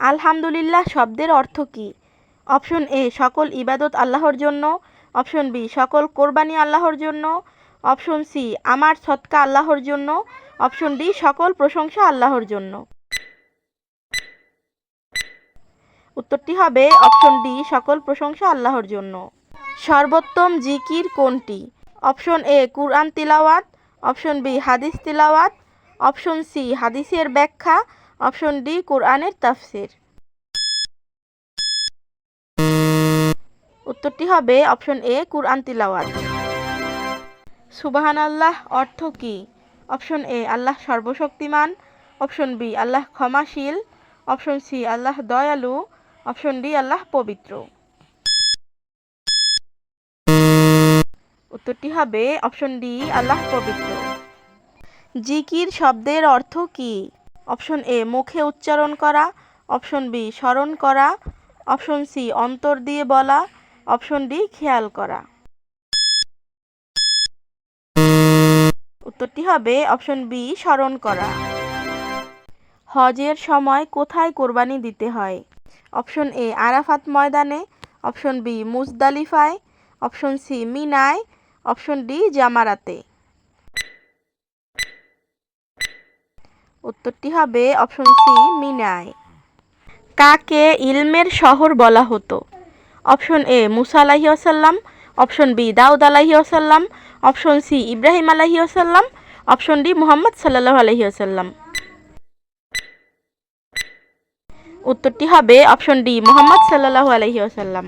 আলহামদুলিল্লাহ শব্দের অর্থ কী? অপশন এ সকল ইবাদত আল্লাহর জন্য, অপশন বি সকল কোরবানি আল্লাহর জন্য, অপশন সি আমার সদকা আল্লাহর জন্য, অপশন ডি সকল প্রশংসা আল্লাহর জন্য। উত্তরটি হবে অপশন ডি সকল প্রশংসা আল্লাহর জন্য। সর্বোত্তম জিকির কোনটি? অপশন এ কুরআন তিলাওয়াত, অপশন বি হাদিস তিলাওয়াত, অপশন সি হাদিসের ব্যাখ্যা, অপশন ডি কুরআনের তাফসির। উত্তরটি হবে অপশন এ কুরআন তিলাওয়াত। সুবহানাল্লাহ অর্থ কী? অপশন এ আল্লাহ সর্বশক্তিমান, অপশন বি আল্লাহ ক্ষমাশীল, অপশন সি আল্লাহ দয়ালু, অপশন ডি আল্লাহ পবিত্র। উত্তরটি হবে অপশন ডি আল্লাহ পবিত্র। জিকির শব্দের অর্থ কী? অপশন এ মুখে উচ্চারণ করা, অপশন বি স্মরণ করা, অপশন সি অন্তর দিয়ে বলা, অপশন ডি খেয়াল করা। উত্তরটি হবে অপশন বি স্মরণ করা। হজের সময় কোথায় কোরবানি দিতে হয়? অপশন এ আরাফাত ময়দানে, অপশন বি মুজদালিফায়, অপশন সি মিনায়, অপশন ডি জামারাতে। উত্তরটি হবে অপশন সি মিনায়। কাকে ইলমের শহর বলা হতো? অপশন এ মুসা আলাইহি ওয়াসাল্লাম, অপশন বি দাউদ আলাইহি ওয়াসাল্লাম, অপশন সি ইব্রাহিম আলাইহি ওয়াসাল্লাম, অপশন ডি মুহাম্মদ সাল্লাল্লাহু আলাইহি ওয়াসাল্লাম। উত্তরটি হবে অপশন ডি মুহাম্মদ সাল্লাল্লাহু আলাইহি ওয়াসাল্লাম।